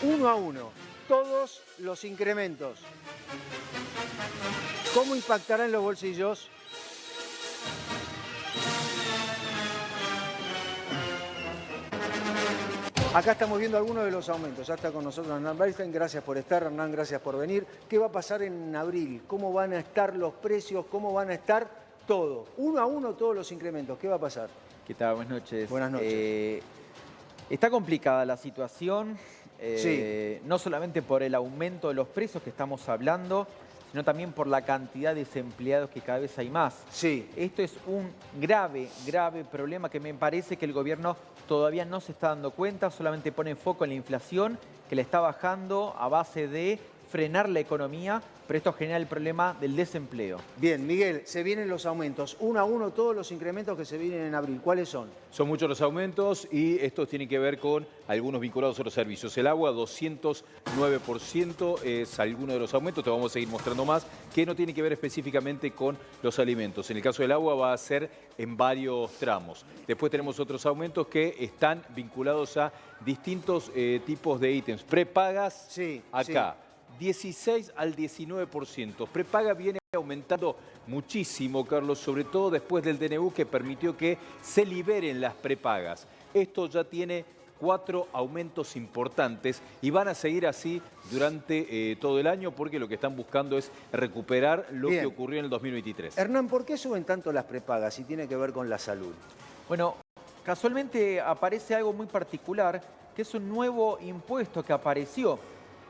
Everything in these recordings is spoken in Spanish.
uno a uno, todos los incrementos. ¿Cómo impactará en los bolsillos? Acá estamos viendo algunos de los aumentos. Ya está con nosotros Hernán Bernstein. Gracias por estar, Hernán, gracias por venir. ¿Qué va a pasar en abril? ¿Cómo van a estar los precios? ¿Cómo van a estar todo? Uno a uno todos los incrementos. ¿Qué va a pasar? ¿Qué tal? Buenas noches. Buenas noches. Está complicada la situación, Sí. no solamente por el aumento de los precios que estamos hablando, sino también por la cantidad de desempleados que cada vez hay más. Sí. Esto es un grave problema que me parece que el gobierno todavía no se está dando cuenta, solamente pone foco en la inflación, que le está bajando a base de frenar la economía, pero esto genera el problema del desempleo. Bien, Miguel, se vienen los aumentos. Uno a uno todos los incrementos que se vienen en abril. ¿Cuáles son? Son muchos los aumentos y estos tienen que ver con algunos vinculados a otros servicios. El agua, 209% es alguno de los aumentos, te vamos a seguir mostrando más, que no tiene que ver específicamente con los alimentos. En el caso del agua va a ser en varios tramos. Después tenemos otros aumentos que están vinculados a distintos tipos de ítems. Prepagas, Sí, acá. sí. 16 al 19%. Prepaga viene aumentando muchísimo, Carlos, sobre todo después del DNU que permitió que se liberen las prepagas. Esto ya tiene 4 aumentos importantes y van a seguir así durante todo el año porque lo que están buscando es recuperar lo que ocurrió en el 2023. Hernán, ¿por qué suben tanto las prepagas si tiene que ver con la salud? Bueno, casualmente aparece algo muy particular, que es un nuevo impuesto que apareció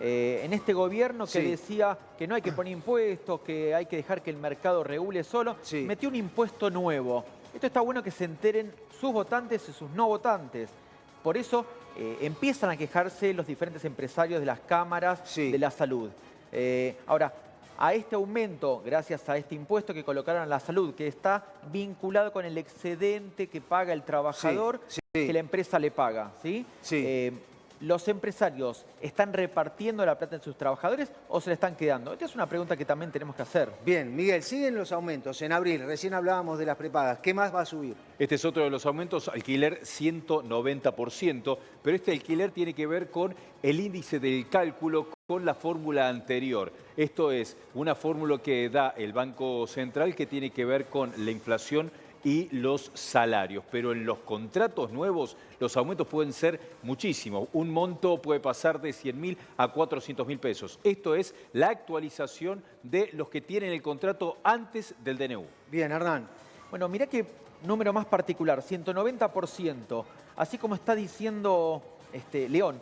en este gobierno que decía que no hay que poner impuestos, que hay que dejar que el mercado regule solo. Metió un impuesto nuevo. Esto está bueno que se enteren sus votantes y sus no votantes. Por eso empiezan a quejarse los diferentes empresarios de las cámaras de la salud. Ahora, a este aumento, gracias a este impuesto que colocaron a la salud, que está vinculado con el excedente que paga el trabajador, que la empresa le paga, ¿sí? ¿Los empresarios están repartiendo la plata en sus trabajadores o se la están quedando? Esta es una pregunta que también tenemos que hacer. Bien, Miguel, siguen los aumentos. En abril, recién hablábamos de las prepagas. ¿Qué más va a subir? Este es otro de los aumentos, alquiler 190%, pero este alquiler tiene que ver con el índice del cálculo con la fórmula anterior. Esto es una fórmula que da el Banco Central que tiene que ver con la inflación y los salarios, pero en los contratos nuevos los aumentos pueden ser muchísimos. Un monto puede pasar de 100.000 a 400.000 pesos. Esto es la actualización de los que tienen el contrato antes del DNU. Bien, Hernán. Bueno, mirá qué número más particular, 190%, así como está diciendo León.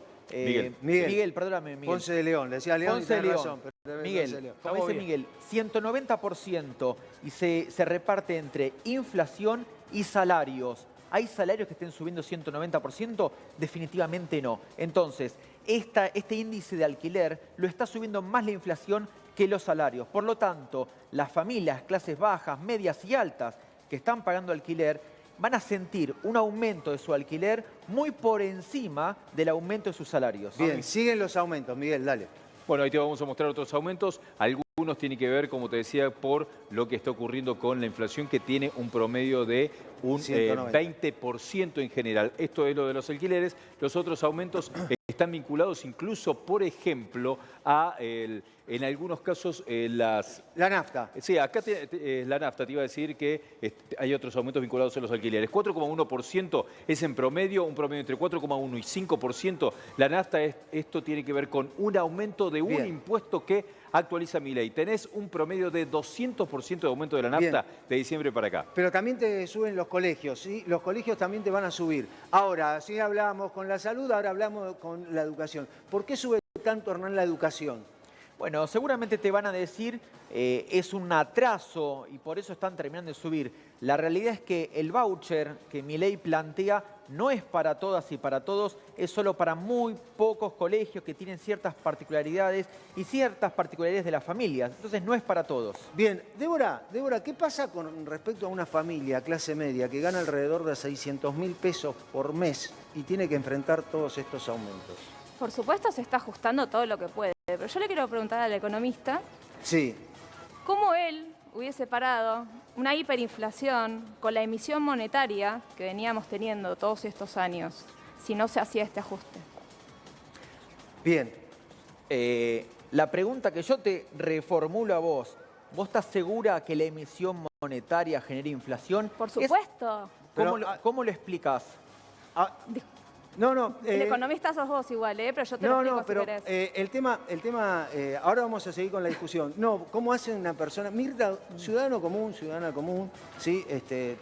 Miguel, perdóname, Miguel. Ponce de León, le decía León Ponce y de tenés León. razón. Pero Miguel, como dice Miguel, 190% y se reparte entre inflación y salarios. ¿Hay salarios que estén subiendo 190%? Definitivamente no. Entonces, este índice de alquiler lo está subiendo más la inflación que los salarios. Por lo tanto, las familias, clases bajas, medias y altas que están pagando alquiler van a sentir un aumento de su alquiler muy por encima del aumento de sus salarios. Bien, siguen los aumentos, Miguel, dale. Bueno, ahí te vamos a mostrar otros aumentos. Algunos tienen que ver, como te decía, por lo que está ocurriendo con la inflación, que tiene un promedio de un 20% en general. Esto es lo de los alquileres. Los otros aumentos están vinculados incluso, por ejemplo, a en algunos casos la nafta. Sí, acá la nafta, te iba a decir que hay otros aumentos vinculados a los alquileres. 4,1% es en promedio, un promedio entre 4,1 y 5%. La nafta, esto tiene que ver con un aumento de un impuesto que actualiza Milei. Tenés un promedio de 200% de aumento de la nafta de diciembre para acá. Pero también te suben los colegios, ¿sí? Los colegios también te van a subir. Ahora, si hablábamos con la salud, ahora hablamos con la educación. ¿Por qué sube tanto, Hernán, la educación? Bueno, seguramente te van a decir es un atraso y por eso están terminando de subir. La realidad es que el voucher que Milei plantea no es para todas y para todos, es solo para muy pocos colegios que tienen ciertas particularidades y ciertas particularidades de las familias. Entonces no es para todos. Bien, Débora, ¿qué pasa con respecto a una familia clase media que gana alrededor de 600.000 pesos por mes y tiene que enfrentar todos estos aumentos? Por supuesto se está ajustando todo lo que puede, pero yo le quiero preguntar al economista cómo él hubiese parado una hiperinflación con la emisión monetaria que veníamos teniendo todos estos años si no se hacía este ajuste. Bien. La pregunta que yo te reformulo a vos, ¿vos estás segura que la emisión monetaria genera inflación? Por supuesto. ¿Cómo lo explicás? El economista sos vos igual, pero yo te lo explico si querés. El tema, ahora vamos a seguir con la discusión. No, ¿cómo hace una persona, Mirta, ciudadana común, ¿sí?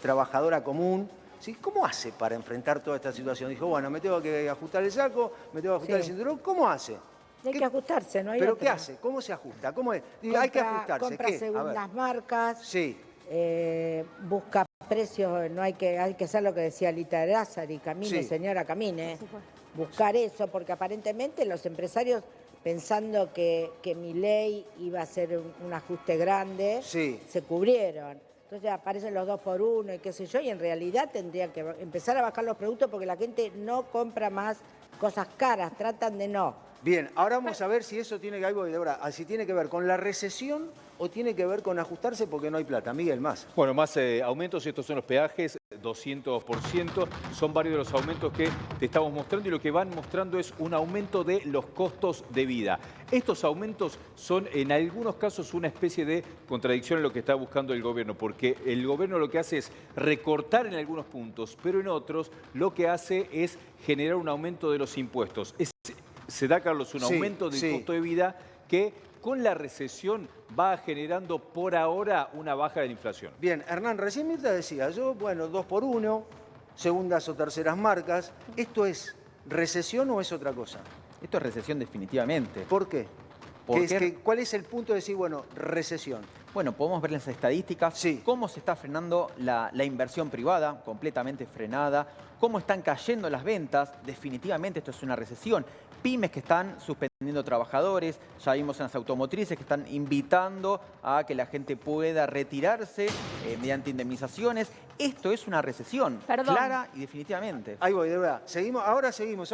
Trabajadora común, ¿sí? ¿Cómo hace para enfrentar toda esta situación? Dijo, bueno, me tengo que ajustar el saco, me tengo que ajustar el cinturón. ¿Cómo hace? Hay que ajustarse, ¿no hay ¿Pero otra? qué hace? ¿Cómo se ajusta? ¿Cómo es? Hay que ajustarse. Compra según las marcas. Sí. Busca precios, no hay que hacer lo que decía Lita Lázari, camine, Sí. señora, camine. Buscar eso, porque aparentemente los empresarios, pensando que Milei iba a hacer un ajuste grande, Sí. se cubrieron. Entonces aparecen los 2x1 y qué sé yo, y en realidad tendrían que empezar a bajar los productos porque la gente no compra más cosas caras, tratan de no. Bien, ahora vamos a ver si eso tiene algo de ahora, si tiene que ver con la recesión o tiene que ver con ajustarse porque no hay plata. Miguel, más. Bueno, más aumentos, estos son los peajes, 200%, son varios de los aumentos que te estamos mostrando y lo que van mostrando es un aumento de los costos de vida. Estos aumentos son en algunos casos una especie de contradicción en lo que está buscando el gobierno, porque el gobierno lo que hace es recortar en algunos puntos, pero en otros lo que hace es generar un aumento de los impuestos. Se da, Carlos, un aumento del costo de vida que con la recesión va generando por ahora una baja de la inflación. Bien, Hernán, recién Mirta decía, 2x1, segundas o terceras marcas. ¿Esto es recesión o es otra cosa? Esto es recesión definitivamente. ¿Por qué? ¿Cuál es el punto de decir, bueno, recesión? Bueno, podemos ver en las estadísticas cómo se está frenando la inversión privada, completamente frenada, cómo están cayendo las ventas, definitivamente esto es una recesión. Pymes que están suspendiendo trabajadores, ya vimos en las automotrices que están invitando a que la gente pueda retirarse mediante indemnizaciones. Esto es una recesión clara y definitivamente. Ahí voy, de verdad. Ahora seguimos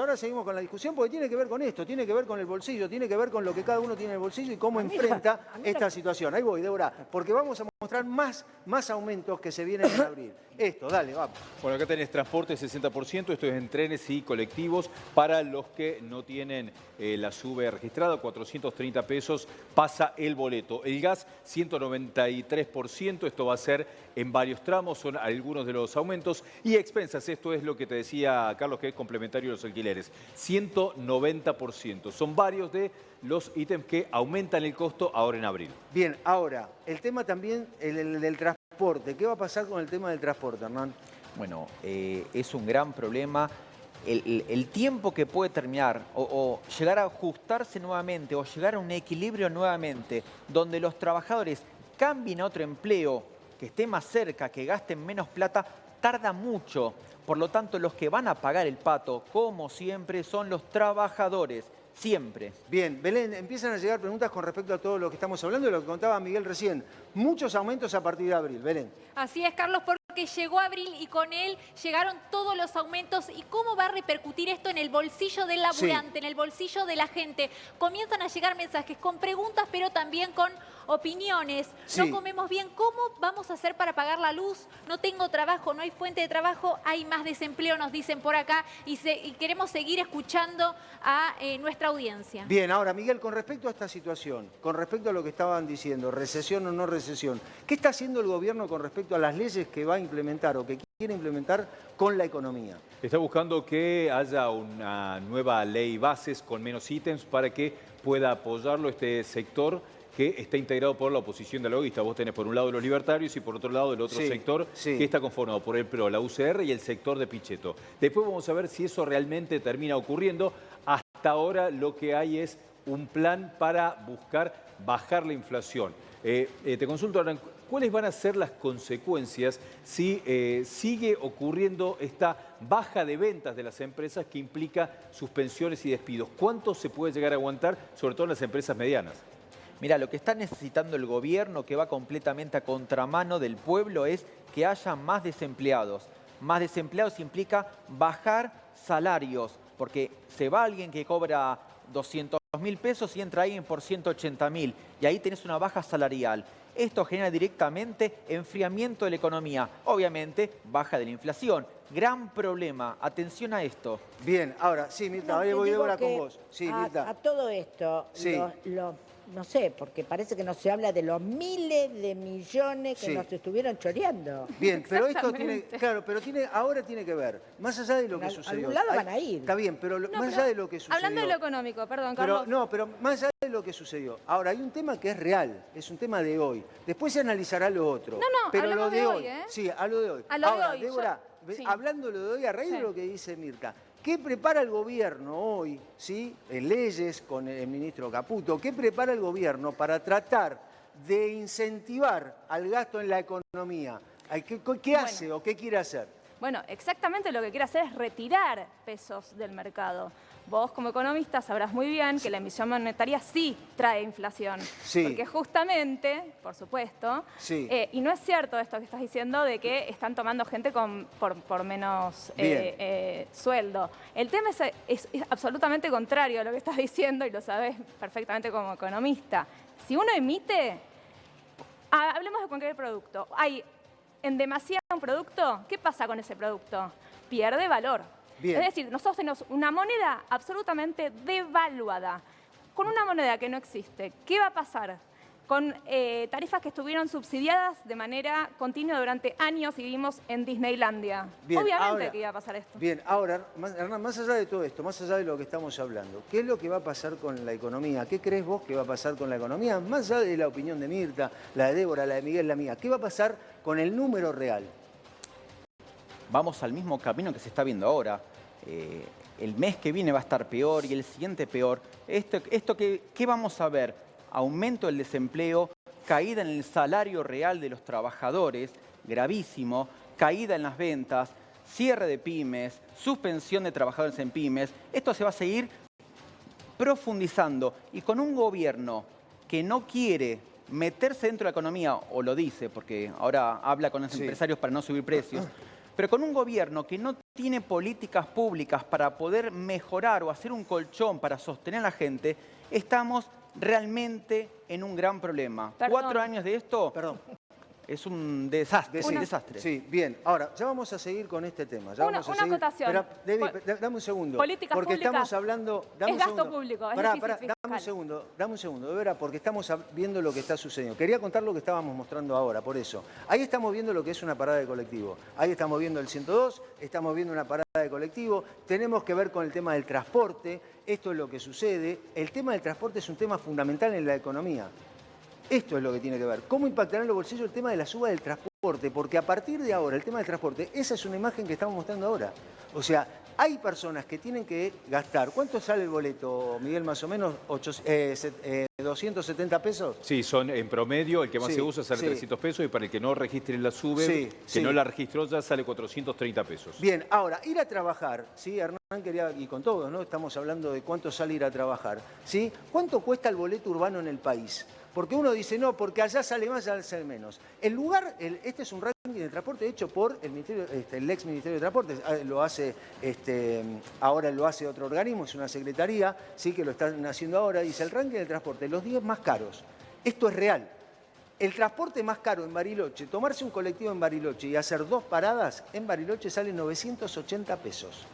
con la discusión porque tiene que ver con esto, tiene que ver con el bolsillo, tiene que ver con lo que cada uno tiene en el bolsillo y cómo enfrenta esta situación. Ahí voy, de verdad, porque vamos a mostrar más aumentos que se vienen en abril. Esto, dale, vamos. Bueno, acá tenés transporte 60%, esto es en trenes y colectivos. Para los que no tienen la SUBE registrada, 430 pesos pasa el boleto. El gas, 193%, esto va a ser en varios tramos, son algunos de los aumentos. Y expensas, esto es lo que te decía Carlos, que es complementario de los alquileres, 190%. Son varios de los ítems que aumentan el costo ahora en abril. Bien, ahora, el tema también, el del transporte. ¿Qué va a pasar con el tema del transporte, Hernán? Bueno, es un gran problema. El tiempo que puede terminar o llegar a ajustarse nuevamente o llegar a un equilibrio nuevamente donde los trabajadores cambien a otro empleo que esté más cerca, que gasten menos plata, tarda mucho. Por lo tanto, los que van a pagar el pato, como siempre, son los trabajadores. Siempre. Bien, Belén, empiezan a llegar preguntas con respecto a todo lo que estamos hablando y lo que contaba Miguel recién. Muchos aumentos a partir de abril. Belén. Así es, Carlos, porque llegó abril y con él llegaron todos los aumentos. ¿Y cómo va a repercutir esto en el bolsillo del laburante, en el bolsillo de la gente? Comienzan a llegar mensajes con preguntas, pero también con opiniones. No comemos bien. ¿Cómo vamos a hacer para pagar la luz? No tengo trabajo, no hay fuente de trabajo, hay más desempleo, nos dicen por acá, y queremos seguir escuchando a nuestra audiencia. Bien, ahora, Miguel, con respecto a esta situación, con respecto a lo que estaban diciendo, recesión o no recesión, ¿qué está haciendo el gobierno con respecto a las leyes que va a implementar o que quiere implementar con la economía? Está buscando que haya una nueva ley bases con menos ítems para que pueda apoyarlo este sector que está integrado por la oposición dialoguista. Vos tenés por un lado los libertarios y por otro lado el otro sector que está conformado por el PRO, la UCR y el sector de Pichetto. Después vamos a ver si eso realmente termina ocurriendo. Hasta ahora lo que hay es un plan para buscar bajar la inflación. Te consulto, Aran, ¿cuáles van a ser las consecuencias si sigue ocurriendo esta baja de ventas de las empresas que implica suspensiones y despidos? ¿Cuánto se puede llegar a aguantar, sobre todo en las empresas medianas? Mira, lo que está necesitando el gobierno, que va completamente a contramano del pueblo, es que haya más desempleados. Más desempleados implica bajar salarios, porque se va alguien que cobra 200.000 pesos y entra alguien por 180.000, y ahí tenés una baja salarial. Esto genera directamente enfriamiento de la economía. Obviamente, baja de la inflación. Gran problema. Atención a esto. Bien, ahora, sí, Mirta, ahí voy ahora con vos. Sí, Mirta. A todo esto, Sí. no sé, porque parece que no se habla de los miles de millones que Sí. nos estuvieron choreando. Bien, pero esto tiene, Exactamente. claro, pero ahora tiene que ver, más allá de lo que Al- sucedió. algún lado van a ir. Está bien, pero No, más pero allá de lo que sucedió. Hablando de lo económico, perdón, Pero, Carlos. no, pero más allá de lo que sucedió. Ahora, hay un tema que es real, es un tema de hoy. Después se analizará lo otro. No, pero hablamos lo de de hoy. hoy, ¿eh? Sí, a lo de hoy. A lo de Ahora, hoy, Débora, sí. hablando de lo de hoy, a raíz de Sí. lo que dice Mirta, ¿qué prepara el gobierno hoy, ¿sí? En leyes, con el ministro Caputo, qué prepara el gobierno para tratar de incentivar al gasto en la economía? ¿Qué hace o qué quiere hacer? Bueno, exactamente lo que quiere hacer es retirar pesos del mercado. Vos, como economista, sabrás muy bien que la emisión monetaria sí trae inflación. Sí. Porque justamente, por supuesto, Sí. y no es cierto esto que estás diciendo de que están tomando gente por menos Bien. sueldo. El tema es absolutamente contrario a lo que estás diciendo y lo sabés perfectamente como economista. Si uno emite, hablemos de cualquier producto. Hay en demasiado un producto, ¿qué pasa con ese producto? Pierde valor. Bien. Es decir, nosotros tenemos una moneda absolutamente devaluada. Con una moneda que no existe, ¿qué va a pasar? Con tarifas que estuvieron subsidiadas de manera continua durante años y vivimos en Disneylandia. Bien, Obviamente ahora- que iba a pasar esto. Bien, ahora, Hernán, más allá de todo esto, más allá de lo que estamos hablando, ¿qué es lo que va a pasar con la economía? ¿Qué crees vos que va a pasar con la economía? Más allá de la opinión de Mirta, la de Débora, la de Miguel, la mía, ¿qué va a pasar con el número real? Vamos al mismo camino que se está viendo ahora. El mes que viene va a estar peor y el siguiente peor. ¿Qué vamos a ver? Aumento del desempleo, caída en el salario real de los trabajadores, gravísimo, caída en las ventas, cierre de pymes, suspensión de trabajadores en pymes. Esto se va a seguir profundizando y con un gobierno que no quiere meterse dentro de la economía, o lo dice, porque ahora habla con los Sí. empresarios para no subir precios, pero con un gobierno que no tiene políticas públicas para poder mejorar o hacer un colchón para sostener a la gente, estamos realmente en un gran problema. Perdón. 4 años de esto Perdón. es un desastre, Sí. un desastre. Sí, bien. Ahora, ya vamos a seguir con este tema. Ya Una vamos a acotación. Espera, Debbie, dame un segundo. Políticas porque públicas estamos hablando... es un gasto segundo. público, es Pará, déficit dame fiscal. un segundo, de verdad, porque estamos viendo lo que está sucediendo. Quería contar lo que estábamos mostrando ahora, por eso. Ahí estamos viendo lo que es una parada de colectivo. Ahí estamos viendo el 102, estamos viendo una parada de colectivo. Tenemos que ver con el tema del transporte. Esto es lo que sucede. El tema del transporte es un tema fundamental en la economía. Esto es lo que tiene que ver. ¿Cómo impactará en los bolsillos el tema de la suba del transporte? Porque a partir de ahora, el tema del transporte, esa es una imagen que estamos mostrando ahora. O sea, hay personas que tienen que gastar. ¿Cuánto sale el boleto, Miguel, más o menos? 270 pesos. Sí, son en promedio, el que más Sí, se usa sale sí. 300 pesos y para el que no registre la sube, Sí, que sí. no la registró ya sale 430 pesos. Bien, ahora, ir a trabajar, ¿sí? Hernán quería, y con todos, ¿no? Estamos hablando de cuánto sale ir a trabajar, ¿sí? ¿Cuánto cuesta el boleto urbano en el país? Porque uno dice, no, porque allá sale más, allá sale menos. El lugar, este es un ranking de transporte hecho por el, ministerio, el ex Ministerio de Transportes, lo hace, ahora lo hace otro organismo, es una secretaría, sí, que lo están haciendo ahora, dice el ranking del transporte, los 10 más caros. Esto es real. El transporte más caro en Bariloche, tomarse un colectivo en Bariloche y hacer 2 paradas en Bariloche sale 980 pesos.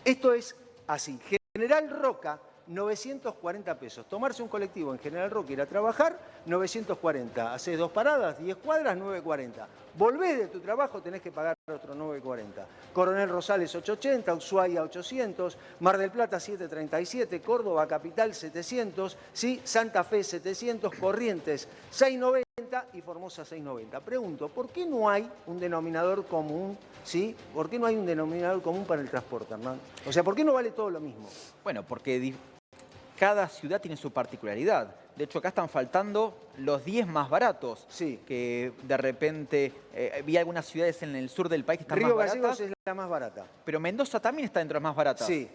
Esto es así. General Roca, 940 pesos. Tomarse un colectivo en General Roca, ir a trabajar, 940. Haces 2 paradas, 10 cuadras, 940. Volvés de tu trabajo, tenés que pagar otro 940. Coronel Rosales, 880. Ushuaia, 800. Mar del Plata, 737. Córdoba, Capital, 700. ¿Sí? Santa Fe, 700. Corrientes, 690. Y Formosa, 690. Pregunto, ¿por qué no hay un denominador común? ¿Sí? ¿Por qué no hay un denominador común para el transporte, Hernán? O sea, ¿por qué no vale todo lo mismo? Bueno, porque cada ciudad tiene su particularidad. De hecho, acá están faltando los 10 más baratos. Sí. Que de repente vi algunas ciudades en el sur del país que están Río más Gallegos baratas. es la más barata. Pero Mendoza también está dentro de las más baratas. Sí.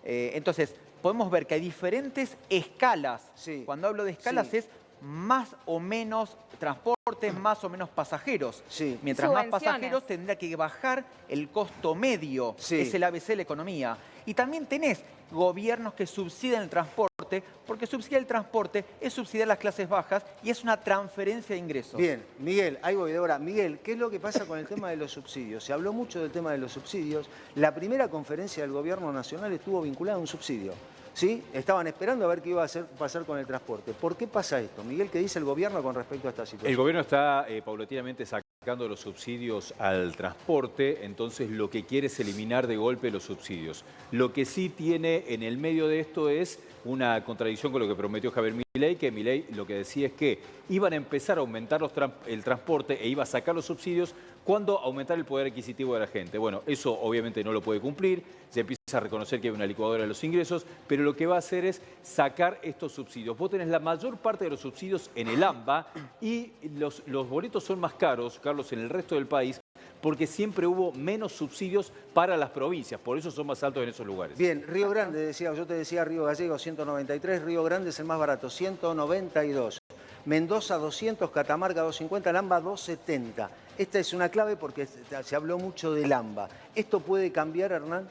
Entonces, podemos ver que hay diferentes escalas. Sí. Cuando hablo de escalas Sí. es más o menos transportes, más o menos pasajeros. Sí. Mientras más Subvenciones. pasajeros tendrá que bajar el costo medio. Sí. Es el ABC de la economía. Y también tenés gobiernos que subsidian el transporte transporte, porque subsidiar el transporte es subsidiar las clases bajas y es una transferencia de ingresos. Bien, Miguel, ahí voy, Débora. Miguel, ¿qué es lo que pasa con el tema de los subsidios? Se habló mucho del tema de los subsidios. La primera conferencia del Gobierno Nacional estuvo vinculada a un subsidio. ¿Sí? Estaban esperando a ver qué iba a pasar con el transporte. ¿Por qué pasa esto? Miguel, ¿qué dice el Gobierno con respecto a esta situación? El Gobierno está paulatinamente sacando los subsidios al transporte, entonces lo que quiere es eliminar de golpe los subsidios. Lo que sí tiene en el medio de esto es una contradicción con lo que prometió Javier Milei, que Milei lo que decía es que iban a empezar a aumentar el transporte e iba a sacar los subsidios cuando aumentar el poder adquisitivo de la gente. Bueno, eso obviamente no lo puede cumplir, se empieza a reconocer que hay una licuadora de los ingresos, pero lo que va a hacer es sacar estos subsidios. Vos tenés la mayor parte de los subsidios en el AMBA y los boletos son más caros, Carlos, en el resto del país, porque siempre hubo menos subsidios para las provincias, por eso son más altos en esos lugares. Bien, Río Grande, decía, yo te decía Río Gallegos 193, Río Grande es el más barato, 192. Mendoza 200, Catamarca 250, Lamba 270. Esta es una clave porque se habló mucho del AMBA. ¿Esto puede cambiar, Hernán?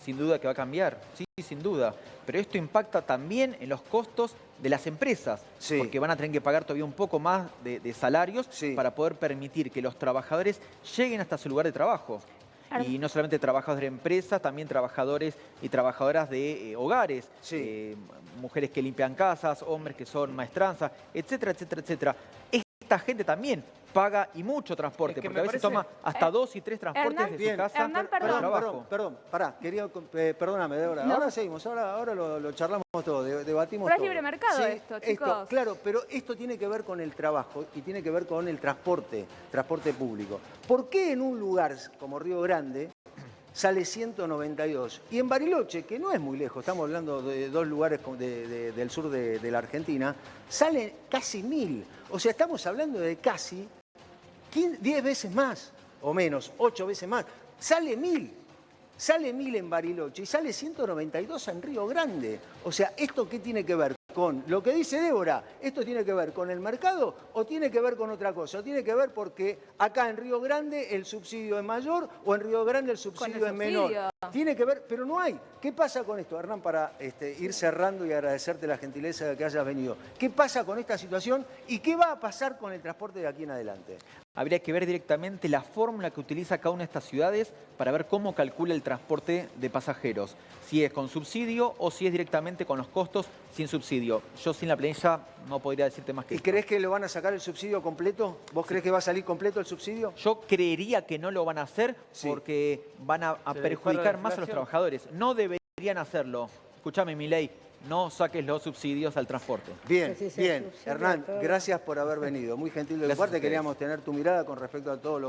Sin duda que va a cambiar, sí, sin duda. Pero esto impacta también en los costos de las empresas, Sí. porque van a tener que pagar todavía un poco más de salarios Sí. para poder permitir que los trabajadores lleguen hasta su lugar de trabajo. Y no solamente trabajadores de empresas, también trabajadores y trabajadoras de hogares, Sí. mujeres que limpian casas, hombres que son maestranzas, etcétera, etcétera, etcétera. Esta gente también paga y mucho transporte, Es que porque a me veces parece- toma hasta 2 y 3 transportes Hernán, de Bien. su casa Hernán, al perdón. trabajo. Perdón, pará, perdóname, Débora. No. Ahora seguimos, ahora lo charlamos todo, debatimos Pero es todo. libre mercado esto, chicos. Claro, pero esto tiene que ver con el trabajo y tiene que ver con el transporte público. ¿Por qué en un lugar como Río Grande sale 192? Y en Bariloche, que no es muy lejos, estamos hablando de dos lugares del sur de la Argentina, sale casi 1000. O sea, estamos hablando de casi 10 veces más, o menos, 8 veces más. Sale 1000. Sale 1000 en Bariloche y sale 192 en Río Grande. O sea, ¿esto qué tiene que ver con lo que dice Débora? ¿Esto tiene que ver con el mercado o tiene que ver con otra cosa? ¿O tiene que ver porque acá en Río Grande el subsidio es mayor o en Río Grande el subsidio es menor? subsidio. Tiene que ver, pero no hay. ¿Qué pasa con esto, Hernán, para ir cerrando y agradecerte la gentileza de que hayas venido? ¿Qué pasa con esta situación y qué va a pasar con el transporte de aquí en adelante? Habría que ver directamente la fórmula que utiliza cada una de estas ciudades para ver cómo calcula el transporte de pasajeros. Si es con subsidio o si es directamente con los costos sin subsidio. Yo sin la planilla no podría decirte más que ¿Y esto. crees que lo van a sacar el subsidio completo? ¿Vos crees que va a salir completo el subsidio? Yo creería que no lo van a hacer Sí. porque van a Se perjudicar dispara la más a los inflación. trabajadores. No deberían hacerlo. Escúchame, Milei, no saques los subsidios al transporte. Bien, Sí, sí, bien. subsidia Hernán, todo. gracias por haber venido. Muy gentil de tu Gracias a parte. ustedes. Queríamos tener tu mirada con respecto a todo lo